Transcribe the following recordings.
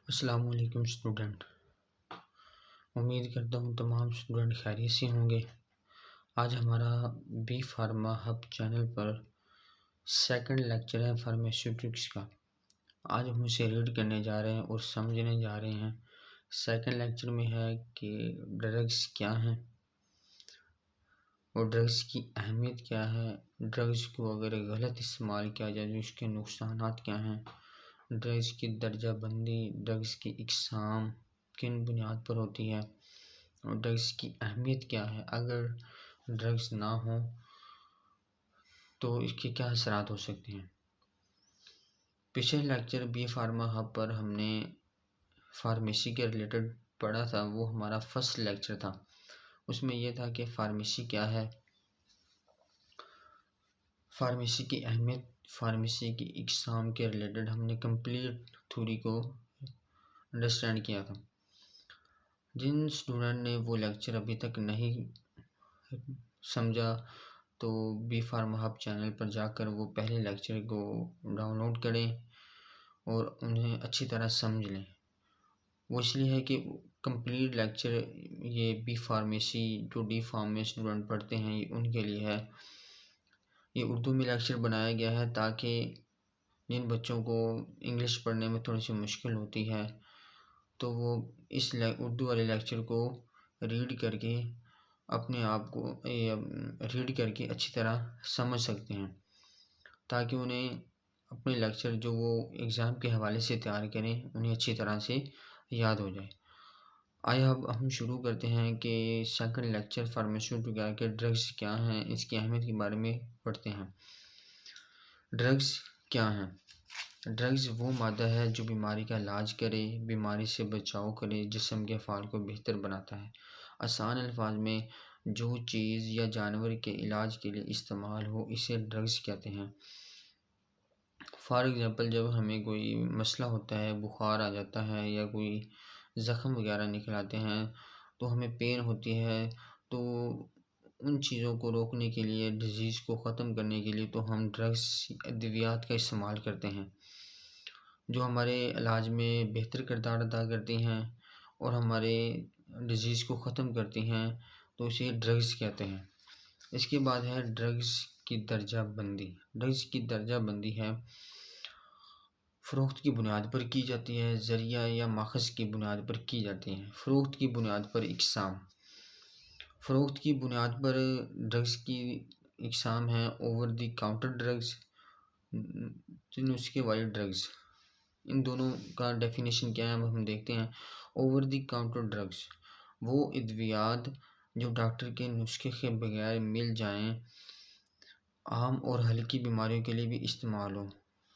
السلام علیکم اسٹوڈنٹ، امید کرتا ہوں تمام اسٹوڈنٹ خیریت سے ہوں گے۔ آج ہمارا بی فارما ہب چینل پر سیکنڈ لیکچر ہے فارماسیوٹکس کا۔ آج ہم اسے ریڈ کرنے جا رہے ہیں اور سمجھنے جا رہے ہیں۔ سیکنڈ لیکچر میں ہے کہ ڈرگس کیا ہیں اور ڈرگس کی اہمیت کیا ہے، ڈرگس کو اگر غلط استعمال کیا جائے تو اس کے نقصانات کیا ہیں، ڈرگس کی درجہ بندی، ڈرگس کی اقسام کن بنیاد پر ہوتی ہے اور ڈرگس کی اہمیت کیا ہے۔ اگر ڈرگس نہ ہوں تو اس کے کیا اثرات ہو سکتے ہیں۔ پچھلے لیکچر بی فارما ہب پر ہم نے فارمیسی کے ریلیٹڈ پڑھا تھا، وہ ہمارا فرسٹ لیکچر تھا۔ اس میں یہ تھا کہ فارمیسی کیا ہے، فارمیسی کی اہمیت، فارمیسی کی اقسام کے ریلیٹڈ ہم نے کمپلیٹ تھیوری کو انڈرسٹینڈ کیا تھا۔ جن اسٹوڈنٹ نے وہ لیکچر ابھی تک نہیں سمجھا تو بی فارما ہب چینل پر جا کر وہ پہلے لیکچر کو ڈاؤن لوڈ کریں اور انہیں اچھی طرح سمجھ لیں۔ وہ اس لیے ہے کہ کمپلیٹ لیکچر یہ بی فارمیسی جو ڈی فارم میں اسٹوڈنٹ پڑھتے ہیں یہ ان کے لیے ہے۔ یہ اردو میں لیکچر بنایا گیا ہے تاکہ جن بچوں کو انگلش پڑھنے میں تھوڑی سی مشکل ہوتی ہے تو وہ اس اردو والے لیکچر کو ریڈ کر کے اپنے آپ کو ریڈ کر کے اچھی طرح سمجھ سکتے ہیں، تاکہ انہیں اپنے لیکچر جو وہ ایگزام کے حوالے سے تیار کریں انہیں اچھی طرح سے یاد ہو جائے۔ آیا اب ہم شروع کرتے ہیں کہ سیکنڈ لیکچر فارماسیوٹکس کے ڈرگس کیا ہیں، اس کی اہمیت کے بارے میں پڑھتے ہیں۔ ڈرگس کیا ہیں؟ ڈرگس وہ مادہ ہے جو بیماری کا علاج کرے، بیماری سے بچاؤ کرے، جسم کے افعال کو بہتر بناتا ہے۔ آسان الفاظ میں جو چیز یا جانور کے علاج کے لیے استعمال ہو اسے ڈرگس کہتے ہیں۔ فار ایگزامپل جب ہمیں کوئی مسئلہ ہوتا ہے، بخار آ جاتا ہے یا کوئی زخم وغیرہ نکل آتے ہیں تو ہمیں پین ہوتی ہے، تو ان چیزوں کو روکنے کے لیے، ڈیزیز کو ختم کرنے کے لیے تو ہم ڈرگس ادویات کا استعمال کرتے ہیں جو ہمارے علاج میں بہتر کردار ادا کرتی ہیں اور ہمارے ڈیزیز کو ختم کرتی ہیں، تو اسے ڈرگس کہتے ہیں۔ اس کے بعد ہے ڈرگس کی درجہ بندی۔ ڈرگس کی درجہ بندی ہے فروخت کی بنیاد پر کی جاتی ہے، ذریعہ یا ماخذ کی بنیاد پر کی جاتی ہے۔ فروخت کی بنیاد پر اقسام۔ فروخت کی بنیاد پر ڈرگس کی اقسام ہیں اوور دی کاؤنٹر ڈرگس، نسخے والی ڈرگس۔ ان دونوں کا ڈیفینیشن کیا ہے ہم دیکھتے ہیں۔ اوور دی کاؤنٹر ڈرگس وہ ادویات جو ڈاکٹر کے نسخے کے بغیر مل جائیں، عام اور ہلکی بیماریوں کے لیے بھی استعمال ہو۔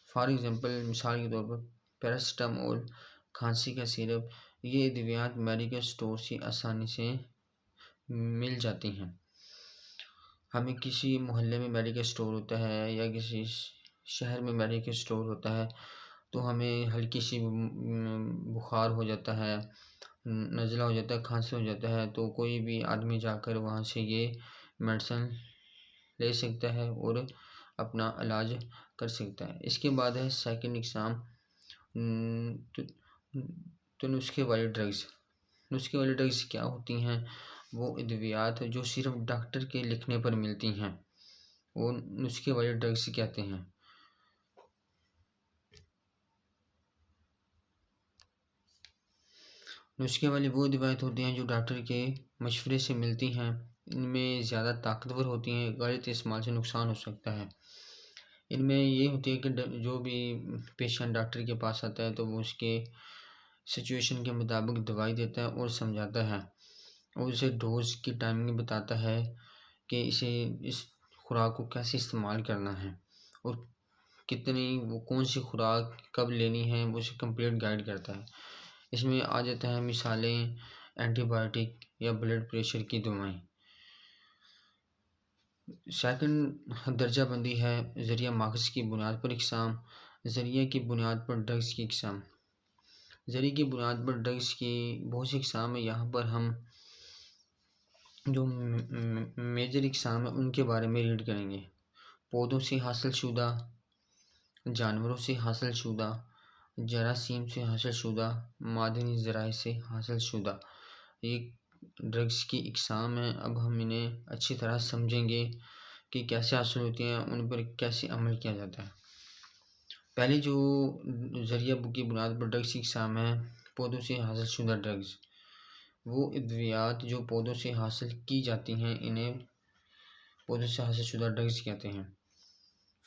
فار ایگزامپل مثال کے طور پر پیراسیٹامول، کھانسی کا سیرپ، یہ ادویات میڈیکل اسٹور سے آسانی سے مل جاتی ہیں۔ ہمیں کسی محلے میں میڈیکل اسٹور ہوتا ہے یا کسی شہر میں میڈیکل اسٹور ہوتا ہے تو ہمیں ہلکی سی بخار ہو جاتا ہے، نزلہ ہو جاتا ہے، کھانسی ہو جاتا ہے تو کوئی بھی آدمی جا کر وہاں سے یہ میڈیسن لے سکتا ہے اور اپنا علاج کر سکتا ہے۔ اس کے بعد ہے سیکنڈ اقسام تو نسخے والی ڈرگس۔ نسخے والی ڈرگس کیا ہوتی ہیں؟ وہ ادویات جو صرف ڈاکٹر کے لکھنے پر ملتی ہیں وہ نسخے والی ڈرگس کہتے ہیں۔ نسخے والی وہ ادویات ہوتی ہیں جو ڈاکٹر کے مشورے سے ملتی ہیں، ان میں زیادہ طاقتور ہوتی ہیں، غلط استعمال سے نقصان ہو سکتا ہے۔ ان میں یہ ہوتی ہے کہ جو بھی پیشنٹ ڈاکٹر کے پاس آتا ہے تو وہ اس کے سچویشن کے مطابق دوائی دیتا ہے اور سمجھاتا ہے اور اسے ڈوز کی ٹائمنگ بتاتا ہے کہ اسے اس خوراک کو کیسے استعمال کرنا ہے اور کتنی وہ کون سی خوراک کب لینی ہے، وہ اسے کمپلیٹ گائیڈ کرتا ہے۔ اس میں آ جاتا ہے مثالیں اینٹی بایوٹک یا بلڈ پریشر کی دوائیں۔ سیکنڈ درجہ بندی ہے ذریعہ ماخذ کی بنیاد پر اقسام۔ ذریعہ کی بنیاد پر ڈرگس کی اقسام۔ ذریعہ کی بنیاد پر ڈرگس کی بہت سی اقسام ہیں، یہاں پر ہم جو میجر اقسام ہیں ان کے بارے میں ریڈ کریں گے۔ پودوں سے حاصل شدہ، جانوروں سے حاصل شدہ، جراثیم سے حاصل شدہ، معدنی ذرائع سے حاصل شدہ، یہ ڈرگس کی اقسام ہیں۔ اب ہم انہیں اچھی طرح سمجھیں گے کہ کیسے حاصل ہوتی ہیں، ان پر کیسے عمل کیا جاتا ہے۔ پہلی جو ذریعہ کی بنیاد پر ڈرگس کی اقسام ہیں، پودوں سے حاصل شدہ ڈرگز۔ وہ ادویات جو پودوں سے حاصل کی جاتی ہیں انہیں پودوں سے حاصل شدہ ڈرگز کہتے ہیں۔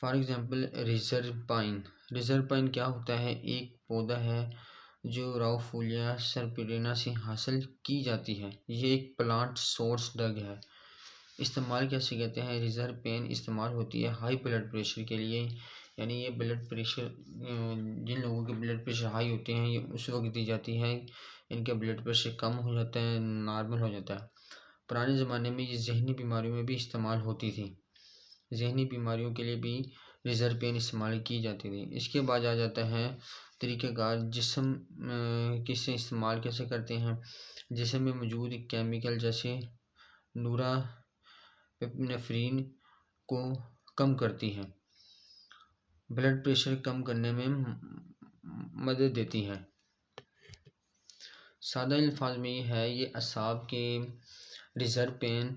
For example ریزرپائن۔ ریزرپائن کیا ہوتا ہے؟ ایک پودا ہے جو راؤفولیا سرپیرینا سے حاصل کی جاتی ہے۔ یہ ایک پلانٹ سورس ڈرگ ہے۔ استعمال کیسے کرتے ہیں؟ ریزرپین استعمال ہوتی ہے ہائی بلڈ پریشر کے لیے، یعنی یہ بلڈ پریشر، جن لوگوں کے بلڈ پریشر ہائی ہوتے ہیں یہ اس وقت دی جاتی ہے ان کا بلڈ پریشر کم ہو جاتا ہے، نارمل ہو جاتا ہے۔ پرانے زمانے میں یہ ذہنی بیماریوں میں بھی استعمال ہوتی تھی، ذہنی بیماریوں کے لیے بھی ریزرپین استعمال کی جاتی تھی۔ اس کے بعد آ جاتا ہے طریقہ کار جسم کس سے استعمال کیسے کرتے ہیں۔ جسم میں موجود کیمیکل جیسے نورا پیپنیفرین کو کم کرتی ہے، بلڈ پریشر کم کرنے میں مدد دیتی ہے۔ سادہ الفاظ میں یہ ہے، یہ اعصاب کے ریزرپین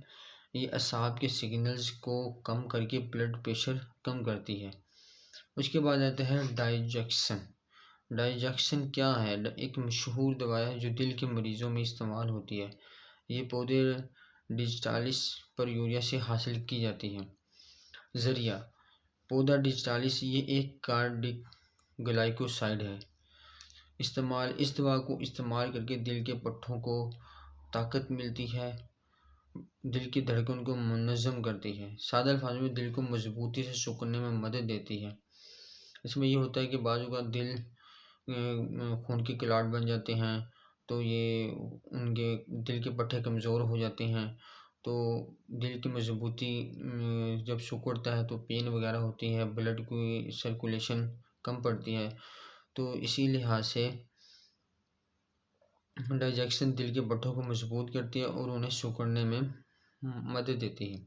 یہ اعصاب کے سگنلز کو کم کر کے بلڈ پریشر کم کرتی ہے۔ اس کے بعد آتا ہے ڈائجیکسن۔ ڈائجیکسن کیا ہے؟ ایک مشہور دوا ہے جو دل کے مریضوں میں استعمال ہوتی ہے۔ یہ پودے ڈیجیٹالس پر یوریا سے حاصل کی جاتی ہے۔ ذریعہ پودا ڈیجیٹالس یہ ایک کارڈک گلائکوسائڈ ہے۔ استعمال اس دوا کو استعمال کر کے دل کے پٹھوں کو طاقت ملتی ہے، دل کی دھڑکن کو منظم کرتی ہے۔ سادہ الفاظ میں دل کو مضبوطی سے سکڑنے میں مدد دیتی ہے۔ اس میں یہ ہوتا ہے کہ بعض اوقات دل خون کی کلاٹ بن جاتے ہیں تو یہ ان کے دل کے پٹھے کمزور ہو جاتے ہیں، تو دل کی مضبوطی جب سکڑتا ہے تو پین وغیرہ ہوتی ہے، بلڈ کی سرکولیشن کم پڑتی ہے، تو اسی لحاظ سے ڈائجیکشن دل کے پٹھوں کو مضبوط کرتی ہے اور انہیں سکڑنے میں مدد دیتی ہے۔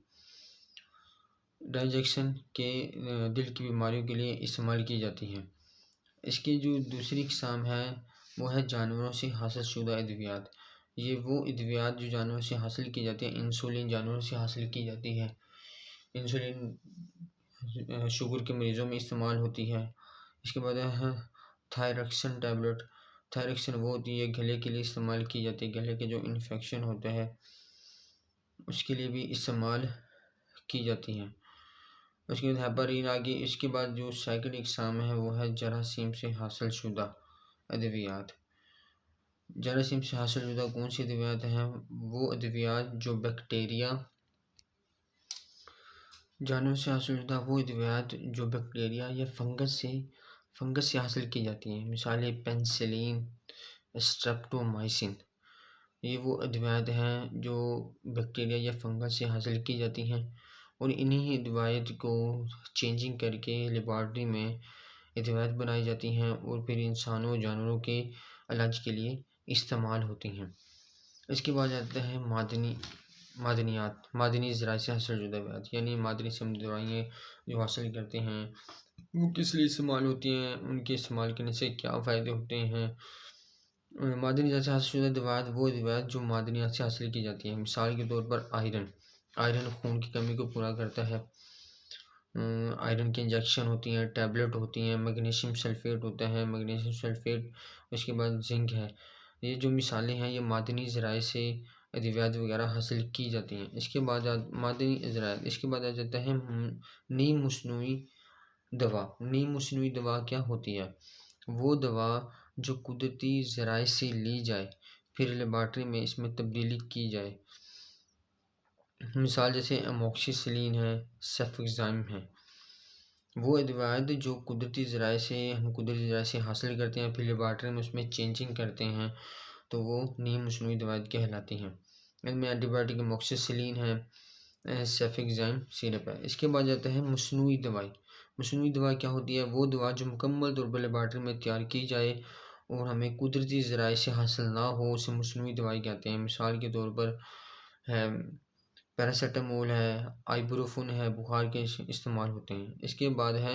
ڈائجیکشن کے دل کی بیماریوں کے لیے استعمال کی جاتی ہے۔ اس کی جو دوسری اقسام ہے وہ ہے جانوروں سے حاصل شدہ ادویات۔ یہ وہ ادویات جو جانوروں سے حاصل کی جاتی ہیں۔ انسولین جانوروں سے حاصل کی جاتی ہے۔ انسولین شوگر کے مریضوں میں استعمال ہوتی ہے۔ اس کے بعد ہے تھائرکسن ٹیبلٹ۔ تھائرکسن وہ ہوتی ہے گلے کے لیے استعمال کی جاتی ہے، گلے کے جو انفیکشن ہوتا ہے اس کے لیے بھی استعمال کی جاتی ہیں۔ اس کے بعد ہیپارین آگے۔ اس کے بعد جو سیکنڈ اقسام ہے وہ ہے جراثیم سے حاصل شدہ ادویات۔ جراثیم سے حاصل شدہ کون سی ادویات ہیں؟ وہ ادویات جو بیکٹیریا، جانوروں سے حاصل شدہ وہ ادویات جو بیکٹیریا یا فنگس سے حاصل کی جاتی ہیں۔ مثالیں پینسلین، اسٹریپٹومائسن۔ یہ وہ ادویات ہیں جو بیکٹیریا یا فنگس سے حاصل کی جاتی ہیں اور انہی ادویات کو چینجنگ کر کے لیبارٹری میں ادویات بنائی جاتی ہیں اور پھر انسانوں اور جانوروں کے علاج کے لیے استعمال ہوتی ہیں۔ اس کے بعد آتا ہے معدنی ذرائع سے حاصل شدہ ادویات، یعنی معدنی سے ہم دوائیں جو حاصل کرتے ہیں وہ کس لیے استعمال ہوتی ہیں، ان کے استعمال کرنے سے کیا فائدے ہوتے ہیں۔ معدنی ذرائع سے حاصل شدہ ادویات وہ ادویات جو معدنیات سے حاصل کی جاتی ہیں۔ مثال کے طور پر آئرن خون کی کمی کو پورا کرتا ہے۔ آئرن کی انجیکشن ہوتی ہیں، ٹیبلٹ ہوتی ہیں، میگنیشیم سلفیٹ ہوتا ہے، میگنیشیم سلفیٹ۔ اس کے بعد زنک ہے۔ یہ جو مثالیں ہیں یہ معدنی ذرائع سے ادویات وغیرہ حاصل کی جاتی ہیں۔ اس کے بعد معدنی ذرائع، اس کے بعد آ جاتا ہے نیم مصنوعی دوا۔ نیم مصنوعی دوا کیا ہوتی ہے؟ وہ دوا جو قدرتی ذرائع سے لی جائے پھر لیبارٹری میں اس میں تبدیلی کی جائے۔ مثال جیسے اموکسیسلین ہے، سیفکزائم ہے۔ وہ ادویات جو قدرتی ذرائع سے حاصل کرتے ہیں پھر لیبارٹری میں اس میں چینجنگ کرتے ہیں تو وہ نیم مصنوعی دوائیں کہلاتی ہیں۔ ان میں اینٹی بائیوٹک اموکسیسلین ہے، سیفکزائم سیرپ ہے۔ اس کے بعد جاتا ہے مصنوعی دوائی۔ مصنوعی دوا کیا ہوتی ہے؟ وہ دوا جو مکمل طور پر لیبارٹری میں تیار کی جائے اور ہمیں قدرتی ذرائع سے حاصل نہ ہو، اسے مصنوعی دوائی کہتے ہیں۔ مثال کے طور پر ہے پیراسیٹامول ہے، آئبروفن ہے، بخار کے استعمال ہوتے ہیں۔ اس کے بعد ہے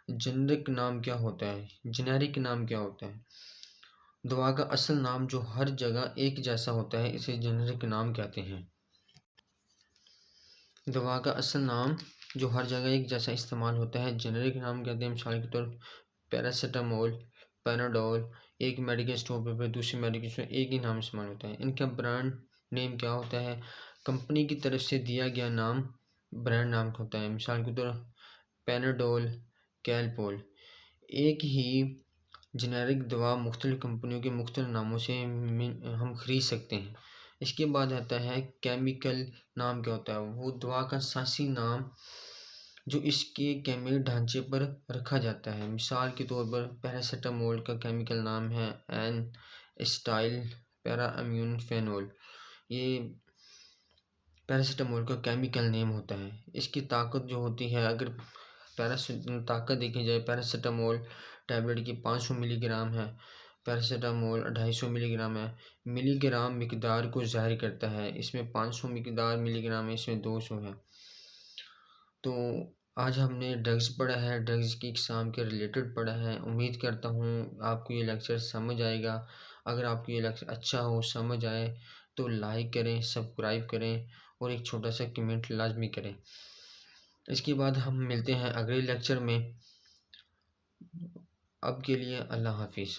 جنرک نام کیا ہوتا ہے؟ جنیرک نام کیا ہوتا ہے؟ دوا کا اصل نام جو ہر جگہ ایک جیسا ہوتا ہے اسے جنرک نام کہتے ہیں۔ دوا کا اصل نام جو ہر جگہ ایک جیسا استعمال ہوتا ہے جنرک نام کہتے ہیں۔ مثال کے طور پیراسیٹامول، پیناڈول، ایک میڈیکل اسٹور پہ دوسری میڈیکل اسٹور ایک ہی نام استعمال ہوتا ہے۔ ان کا برانڈ نیم کیا ہوتا ہے؟ کمپنی کی طرف سے دیا گیا نام برانڈ نام ہوتا ہے۔ مثال کے طور پیناڈول، کیلپول۔ ایک ہی جنیرک دوا مختلف کمپنیوں کے مختلف ناموں سے ہم خرید سکتے ہیں۔ اس کے بعد آتا ہے کیمیکل نام کیا ہوتا ہے؟ وہ دوا کا سائنسی نام جو اس کے کیمیکل ڈھانچے پر رکھا جاتا ہے۔ مثال کے طور پر پیراسیٹامول کا کیمیکل نام ہے این اسٹائل پیرا امین فینول۔ یہ پیراسیٹامول کا کیمیکل نیم ہوتا ہے۔ اس کی طاقت جو ہوتی ہے، اگر طاقت دیکھی جائے پیراسیٹامول ٹیبلٹ کی 500 ملی گرام ہے، پیراسیٹامول 250 ملی گرام ہے۔ ملی گرام مقدار کو ظاہر کرتا ہے، اس میں 500 مقدار ملی گرام ہے، اس میں 200 ہے۔ تو آج ہم نے ڈرگز پڑھا ہے، ڈرگز کی اقسام کے ریلیٹڈ پڑھا ہے۔ امید کرتا ہوں آپ کو یہ لیکچر سمجھ آئے گا۔ اگر آپ کو یہ لیکچر اچھا ہو، سمجھ آئے تو لائک کریں، سبسکرائب کریں اور ایک چھوٹا سا کمنٹ لازمی کریں۔ اس کے بعد ہم ملتے ہیں اگلے لیکچر میں۔ اب کے لیے اللہ حافظ۔